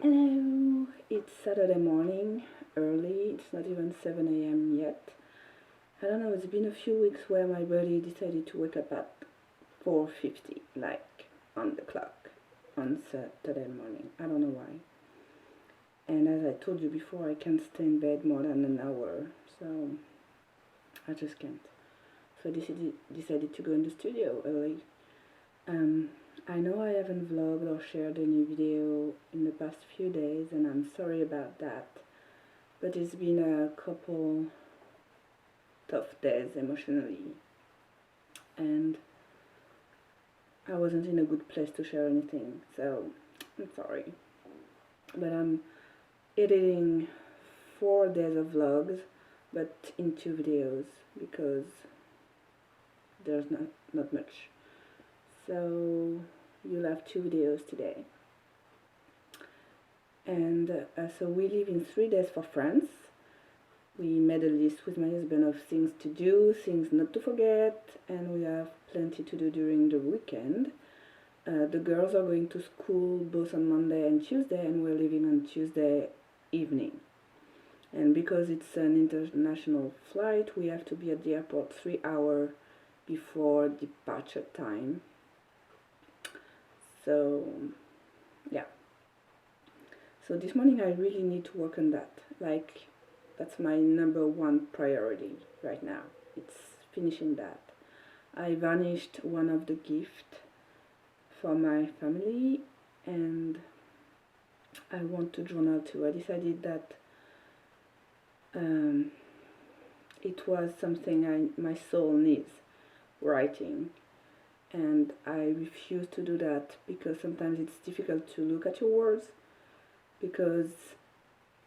Hello, it's Saturday morning, early, it's not even 7 a.m. yet. I don't know, it's been a few weeks where my body decided to wake up at 4:50, like on the clock, on Saturday morning. I don't know why. And as I told you before, I can't stay in bed more than an hour, so I just can't. So I decided to go in the studio early. I know I haven't vlogged or shared any video in the past few days, and I'm sorry about that, but it's been a couple tough days emotionally, and I wasn't in a good place to share anything, so I'm sorry. But I'm editing 4 days of vlogs, but in 2 videos, because there's not much. So you'll have 2 videos today. And so we leave in 3 days for France. We made a list with my husband of things to do, things not to forget, and we have plenty to do during the weekend. The girls are going to school both on Monday and Tuesday, and we're leaving on Tuesday evening. And because it's an international flight, we have to be at the airport 3 hours before departure time. So, yeah. So this morning I really need to work on that. Like, that's my #1 priority right now. It's finishing that. I vanished one of the gifts for my family, and I want to journal too. I decided that it was something my soul needs, writing. And I refuse to do that because sometimes it's difficult to look at your words, because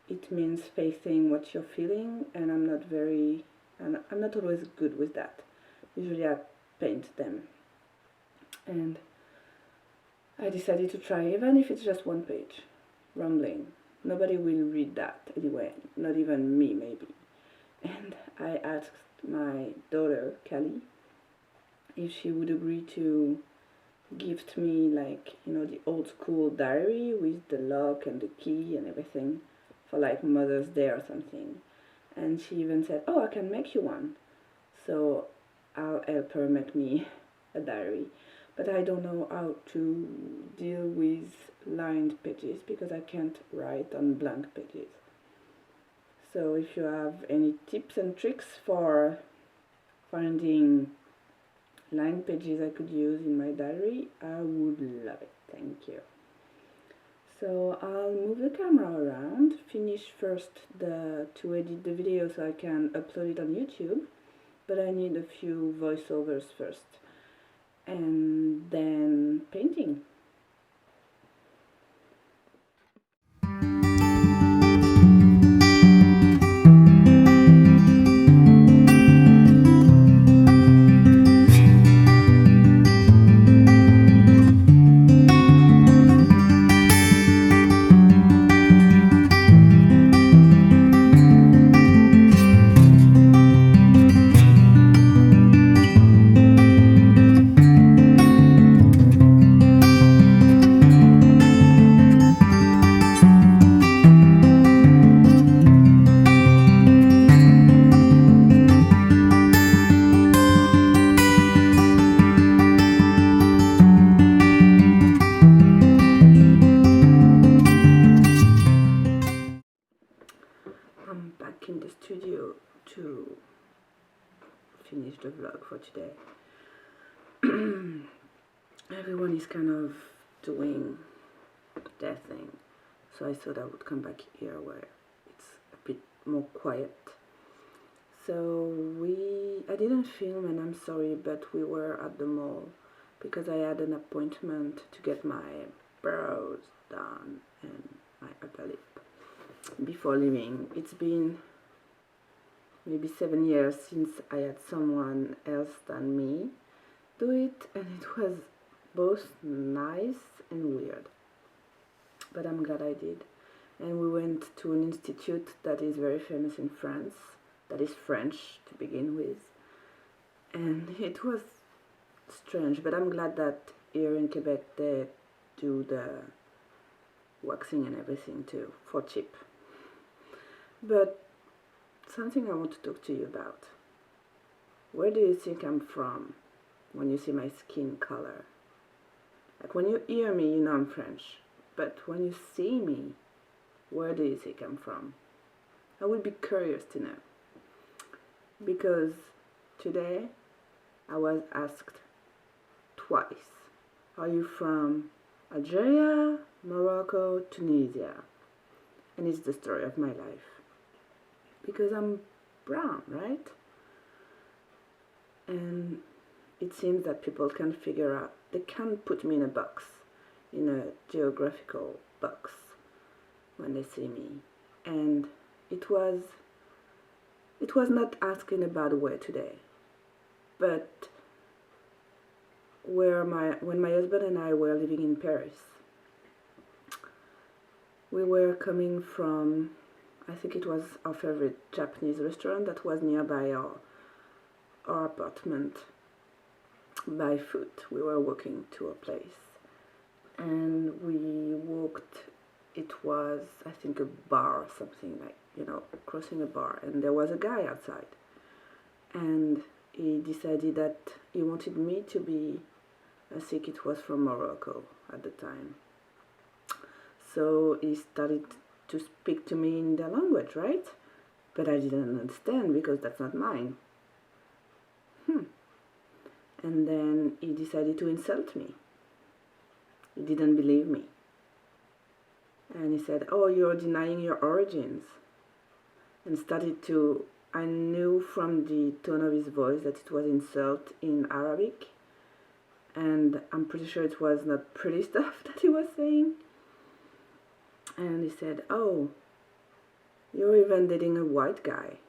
it means facing what you're feeling, and I'm not always good with that. Usually I paint them, and I decided to try, even if it's just 1 page, rambling. Nobody will read that anyway, not even me maybe. And I asked my daughter, Callie, if she would agree to gift me, like, the old school diary with the lock and the key and everything for like Mother's Day or something. And she even said, oh, I can make you one. So I'll help her make me a diary. But I don't know how to deal with lined pages because I can't write on blank pages. So if you have any tips and tricks for finding lined pages I could use in my diary, I would love it. Thank you. So I'll move the camera around, finish first to edit the video so I can upload it on YouTube, but I need a few voiceovers first, and then painting. I'm back in the studio to finish the vlog for today. Everyone is kind of doing their thing, so I thought I would come back here where it's a bit more quiet. So I didn't film, and I'm sorry, but we were at the mall because I had an appointment to get my brows done and my upper lip before leaving. It's been maybe 7 years since I had someone else than me do it, and it was both nice and weird, but I'm glad I did. And we went to an institute that is very famous in France, that is French to begin with, and it was strange, but I'm glad that here in Quebec they do the waxing and everything too, for cheap. But something I want to talk to you about. Where do you think I'm from when you see my skin color? Like when you hear me, you know I'm French. But when you see me, where do you think I'm from? I would be curious to know. Because today I was asked twice, are you from Algeria, Morocco, Tunisia? And it's the story of my life. Because I'm brown, right? And it seems that people can figure out, they can't put me in a box, in a geographical box when they see me. And it was not asked in a bad way today, but when my husband and I were living in Paris, we were coming from, I think it was our favorite Japanese restaurant that was nearby our apartment. By foot, we were walking to a place, and we walked, it was, I think, a bar or something, like, crossing a bar, and there was a guy outside, and he decided that he wanted me to be, I think it was from Morocco at the time. So he started to speak to me in their language, right? But I didn't understand because that's not mine. And then he decided to insult me. He didn't believe me. And he said, oh, you're denying your origins. And I knew from the tone of his voice that it was insult in Arabic. And I'm pretty sure it was not pretty stuff that he was saying. And he said, oh, you're even dating a white guy.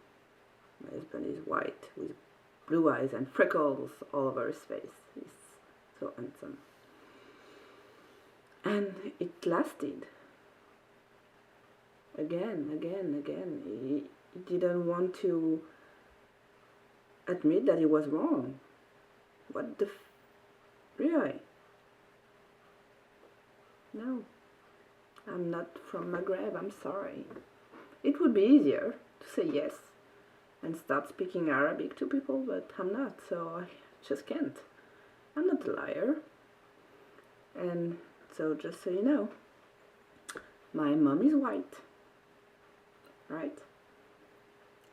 My husband is white, with blue eyes and freckles all over his face. He's so handsome. And it lasted. Again. He didn't want to admit that he was wrong. What the really? No. I'm not from Maghreb, I'm sorry. It would be easier to say yes and start speaking Arabic to people, but I'm not, so I just can't. I'm not a liar. And so just so you know, my mom is white, right?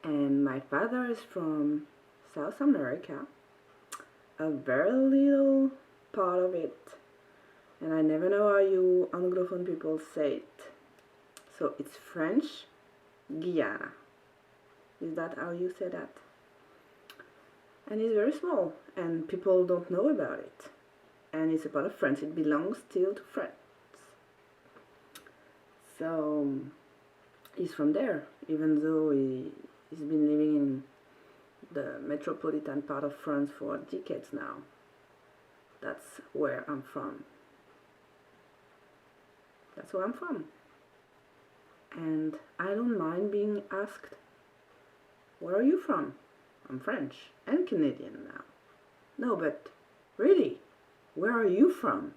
And my father is from South America, a very little part of it. And I never know how you Anglophone people say it. So it's French Guiana. Is that how you say that? And it's very small, and people don't know about it. And it's a part of France. It belongs still to France. So he's from there, even though he's been living in the metropolitan part of France for decades now. That's where I'm from. That's where I'm from. And I don't mind being asked, where are you from? I'm French and Canadian now. No, but really, where are you from?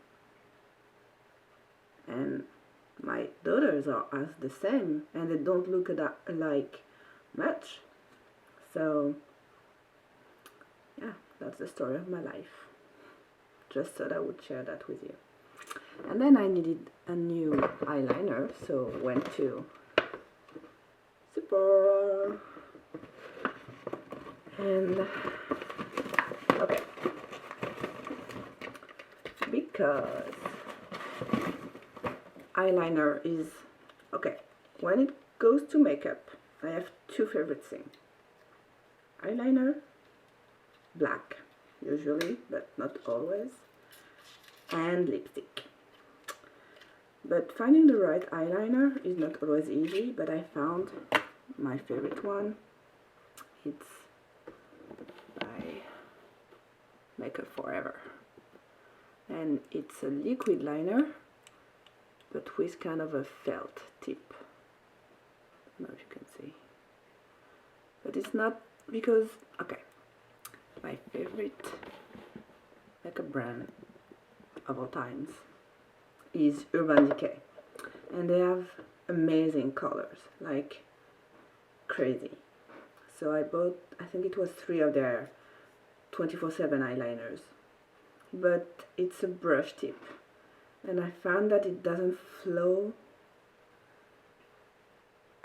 And my daughters are asked the same, and they don't look alike much. So, yeah, that's the story of my life. Just thought I would share that with you. And then I needed a new eyeliner, so went to Sephora. And okay, because eyeliner is okay. When it goes to makeup, I have two favorite things: eyeliner, black usually, but not always, and lipstick. But finding the right eyeliner is not always easy, but I found my favorite one. It's by Makeup Forever. And it's a liquid liner, but with kind of a felt tip. I don't know if you can see. But it's not because, okay, my favorite makeup brand of all times is Urban Decay. and they have amazing colors, like crazy. So I bought, I think it was 3 of their 24/7 eyeliners, but it's a brush tip, and I found that it doesn't flow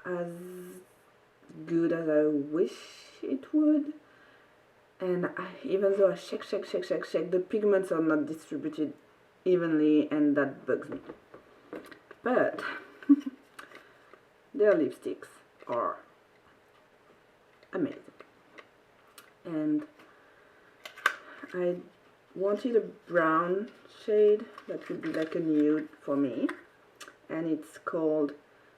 as good as I wish it would, and even though I shake, the pigments are not distributed evenly, and that bugs me. But their lipsticks are amazing, and I wanted a brown shade that would be like a nude for me, and it's called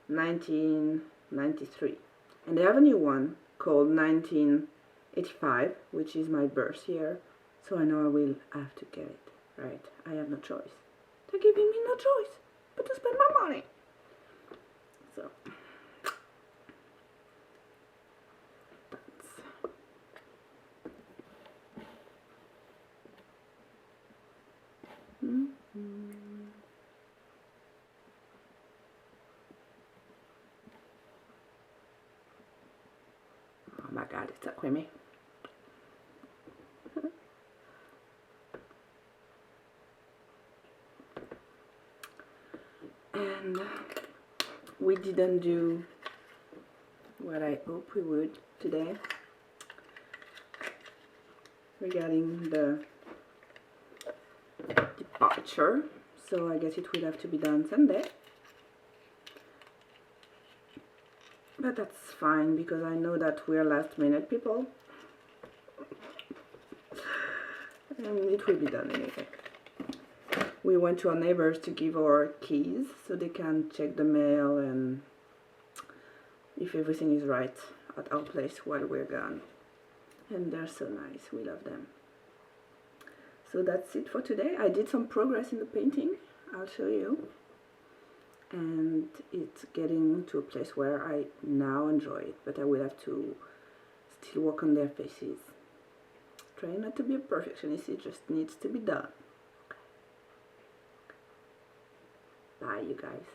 1993, and they have a new one called 1985, which is my birth year, so I know I will have to get it, right? I have no choice. They're giving me no choice but to spend my money. So oh my god, it's so creamy. And we didn't do what I hope we would today regarding the departure, so I guess it will have to be done Sunday. But that's fine, because I know that we're last minute people, and it will be done anyway. We went to our neighbors to give our keys so they can check the mail and if everything is right at our place while we're gone. And they're so nice, we love them. So that's it for today. I did some progress in the painting, I'll show you. And it's getting to a place where I now enjoy it, but I will have to still work on their faces. Trying not to be a perfectionist, it just needs to be done. Okay. Bye, you guys.